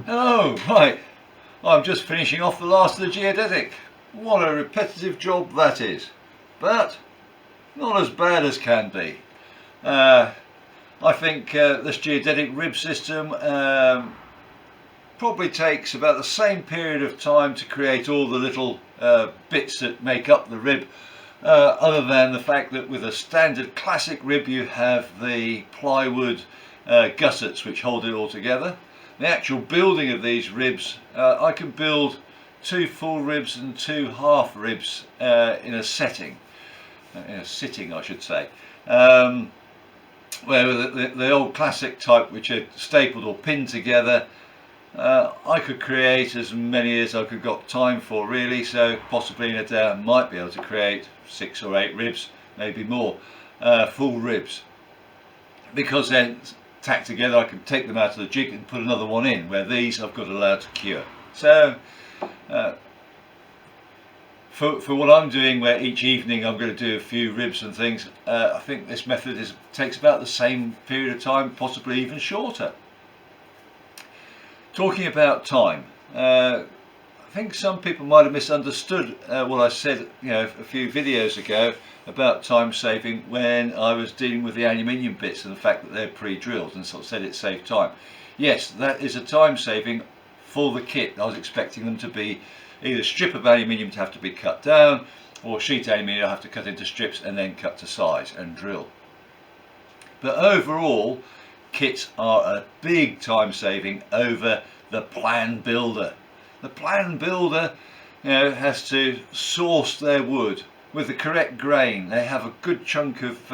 Hello, right. I'm just finishing off the last of the geodetic. What a repetitive job that is, but not as bad as can be. I think this geodetic rib system probably takes about the same period of time to create all the little bits that make up the rib, other than the fact that with a standard classic rib you have the plywood gussets which hold it all together. The actual building of these ribs, I can build 2 full ribs and 2 half ribs in a sitting I should say. Where the old classic type, which are stapled or pinned together, I could create as many as I could got time for really, so possibly in a day I might be able to create 6 or 8 ribs, maybe more, full ribs, because then tacked together I can take them out of the jig and put another one in, where these I've got allowed to cure. So for what I'm doing, where each evening I'm going to do a few ribs and things, I think this method takes about the same period of time, possibly even shorter. Talking about time, I think some people might have misunderstood what I said, a few videos ago about time saving when I was dealing with the aluminium bits and the fact that they're pre-drilled, and sort of said it saved time. Yes, that is a time saving for the kit. I was expecting them to be either strip of aluminium to have to be cut down, or sheet aluminium I have to cut into strips and then cut to size and drill. But overall, kits are a big time saving over the plan builder. The plan builder, has to source their wood with the correct grain. They have a good chunk of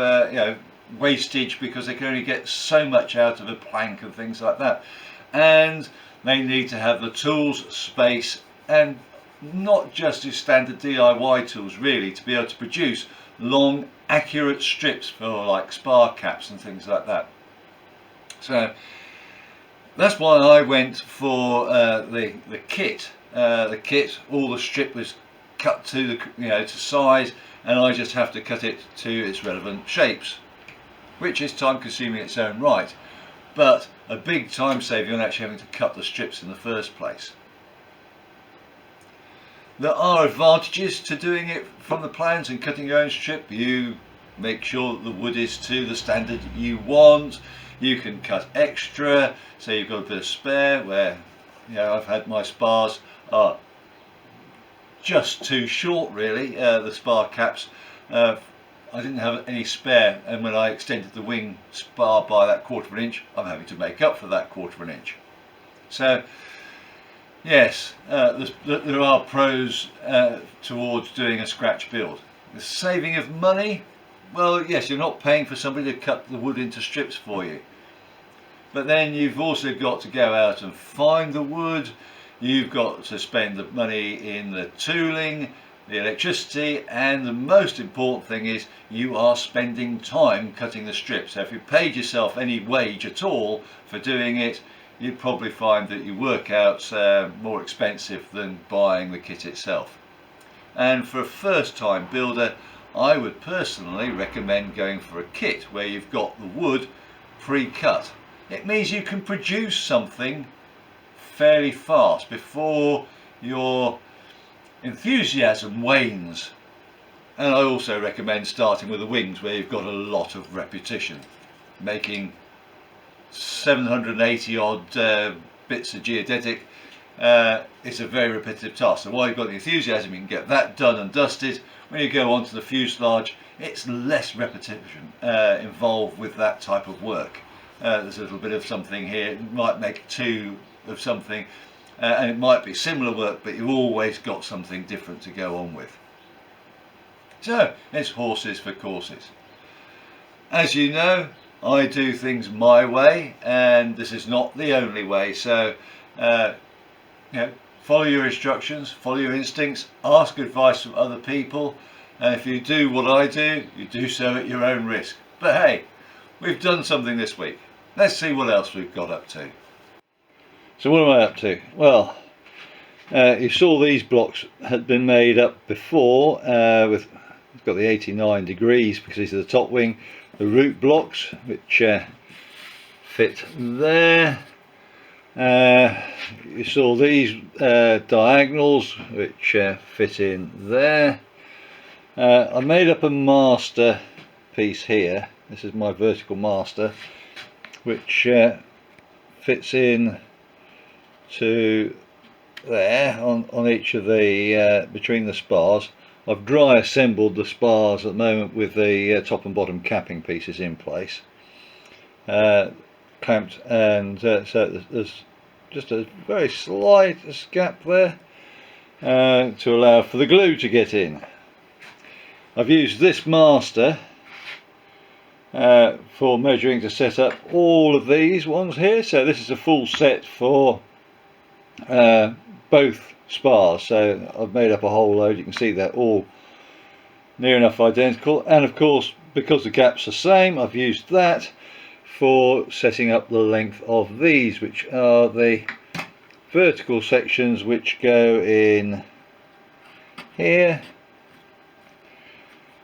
wastage because they can only get so much out of a plank and things like that, and they need to have the tools, space, and not just your standard DIY tools really, to be able to produce long accurate strips for like spar caps and things like that. So that's why I went for the kit. The kit, all the strip was cut to the to size, and I just have to cut it to its relevant shapes, which is time consuming in its own right, but a big time saving on actually having to cut the strips in the first place. There are advantages to doing it from the plans and cutting your own strip. You make sure that the wood is to the standard you want. You can cut extra, so you've got a bit of spare, where I've had my spars are just too short really, the spar caps. I didn't have any spare, and when I extended the wing spar by that 1/4 of an inch, I'm having to make up for that 1/4 of an inch. So yes, there are pros towards doing a scratch build. The saving of money, well yes, you're not paying for somebody to cut the wood into strips for you, but then you've also got to go out and find the wood. You've got to spend the money in the tooling, the electricity, and the most important thing is you are spending time cutting the strips. So if you paid yourself any wage at all for doing it, you'd probably find that your workout's more expensive than buying the kit itself. And for a first time builder, I would personally recommend going for a kit where you've got the wood pre-cut. It means you can produce something fairly fast before your enthusiasm wanes. And I also recommend starting with the wings, where you've got a lot of repetition. Making 780 odd bits of geodetic is a very repetitive task. So while you've got the enthusiasm, you can get that done and dusted. When you go on to the fuselage, it's less repetition involved with that type of work. There's a little bit of something here, it might make 2 of something, and it might be similar work, but you've always got something different to go on with. So it's horses for courses. As you know, I do things my way, and this is not the only way. So follow your instructions, follow your instincts, ask advice from other people, and if you do what I do, you do so at your own risk. But hey, we've done something this week. Let's see what else we've got up to. So what am I up to? Well, you saw these blocks had been made up before with, it's got the 89 degrees because these are the top wing, the root blocks which fit there. You saw these diagonals which fit in there. I made up a master piece here. This is my vertical master, which fits in to there on each of the between the spars. I've dry assembled the spars at the moment with the top and bottom capping pieces in place, clamped, and so there's just a very slight gap there to allow for the glue to get in. I've used this master for measuring to set up all of these ones here, so this is a full set for both spars, so I've made up a whole load. You can see they're all near enough identical, and of course because the gaps are the same, I've used that for setting up the length of these, which are the vertical sections which go in here.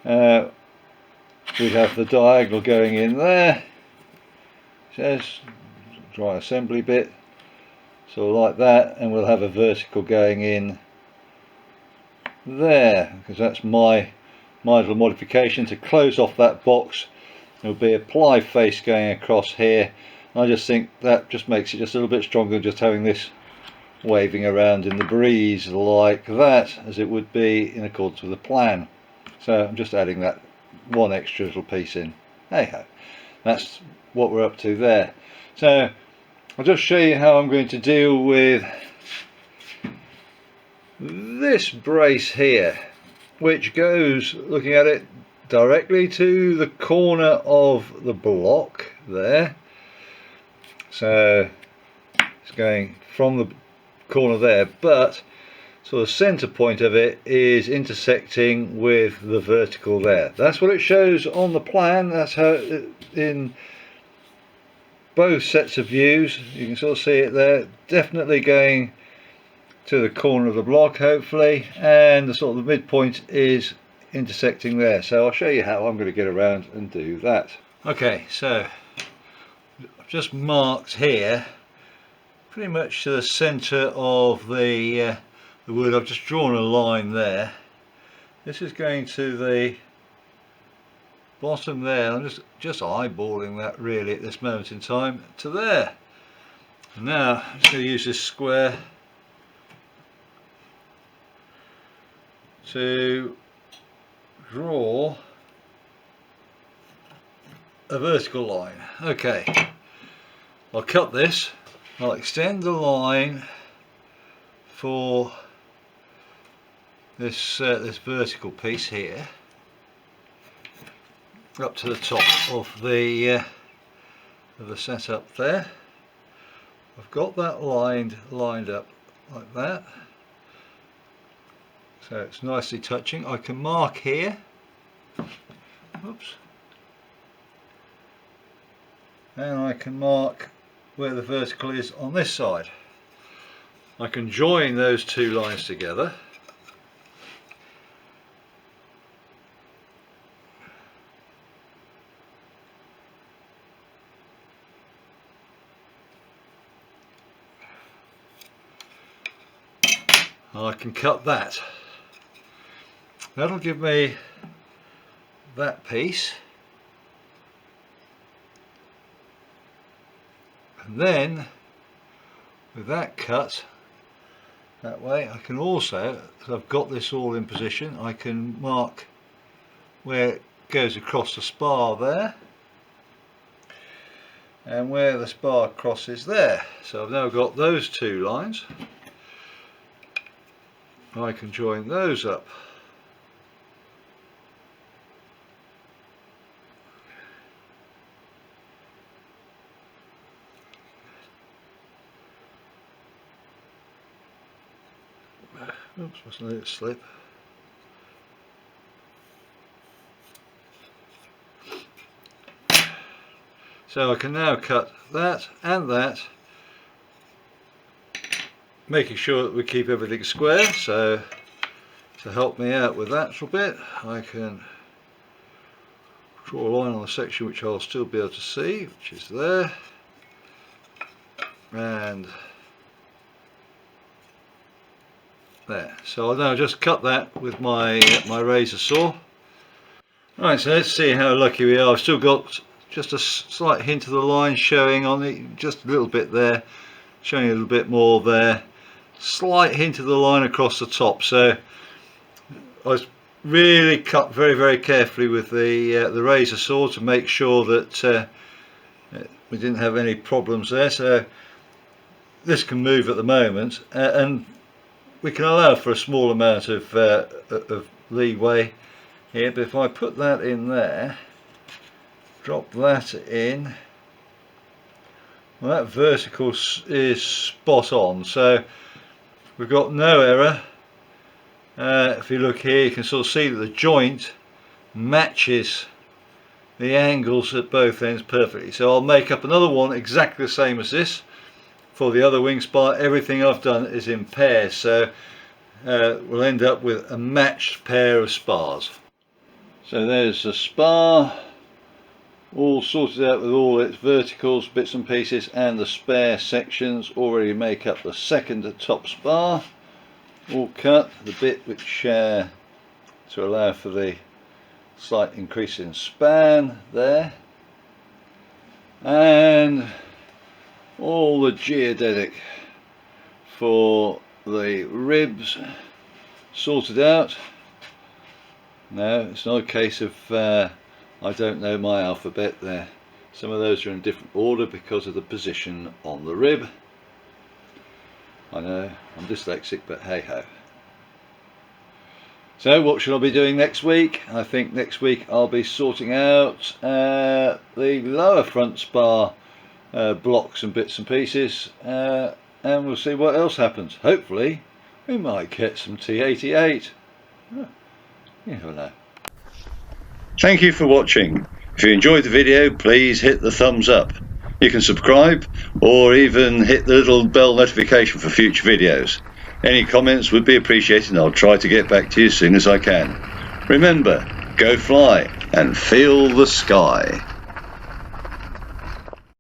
We have the diagonal going in there, it says dry assembly bit, so like that, and we'll have a vertical going in there, because that's my little modification to close off that box. There'll be a ply face going across here. I just think that just makes it just a little bit stronger than just having this waving around in the breeze like that, as it would be in accordance with the plan. So I'm just adding that one extra little piece in. Hey ho, that's what we're up to there. So I'll just show you how I'm going to deal with this brace here, which goes, looking at it, directly to the corner of the block there. So it's going from the corner there, but so the center point of it is intersecting with the vertical there. That's what it shows on the plan. That's how in both sets of views you can sort of see it there, definitely going to the corner of the block hopefully, and the sort of the midpoint is intersecting there. So I'll show you how I'm going to get around and do that. Okay, so I've just marked here pretty much to the center of the wood. I've just drawn a line there. This is going to the bottom there. I'm just eyeballing that really at this moment in time to there. And now I'm just going to use this square to draw a vertical line. Okay, I'll cut this. I'll extend the line for this this vertical piece here up to the top of the setup there. I've got that lined up like that, so it's nicely touching. I can mark here. Oops. And I can mark where the vertical is on this side. I can join those two lines together. And I can cut that. That'll give me that piece. And then with that cut that way, I can also, because I've got this all in position, I can mark where it goes across the spar there and where the spar crosses there. So I've now got those two lines. I can join those up. Oops, mustn't let it slip. So I can now cut that and that, making sure that we keep everything square. So to help me out with that little bit, I can draw a line on the section which I'll still be able to see, which is there. and there. So I'll now just cut that with my razor saw. Right, so let's see how lucky we are. I've still got just a slight hint of the line showing on it, just a little bit there, showing a little bit more there, slight hint of the line across the top. So I was really cut very carefully with the razor saw to make sure that we didn't have any problems there. So this can move at the moment, and we can allow for a small amount of leeway here. But if I put that in there, drop that in, well, that vertical is spot on, so we've got no error. If you look here, you can sort of see that the joint matches the angles at both ends perfectly. So I'll make up another one exactly the same as this for the other wing spar. Everything I've done is in pairs, so we'll end up with a matched pair of spars. So there's the spar, all sorted out with all its verticals, bits and pieces, and the spare sections already make up the second top spar, all cut, the bit which to allow for the slight increase in span there, and all the geodetic for the ribs sorted out. No, it's not a case of I don't know my alphabet there. Some of those are in different order because of the position on the rib. I know, I'm dyslexic, but hey ho. So what should I be doing next week? I think next week I'll be sorting out the lower front spar blocks and bits and pieces, and we'll see what else happens. Hopefully we might get some T88. You never know. Thank you for watching. If you enjoyed the video, please hit the thumbs up. You can subscribe or even hit the little bell notification for future videos. Any comments would be appreciated, and I'll try to get back to you as soon as I can. Remember, go fly and feel the sky.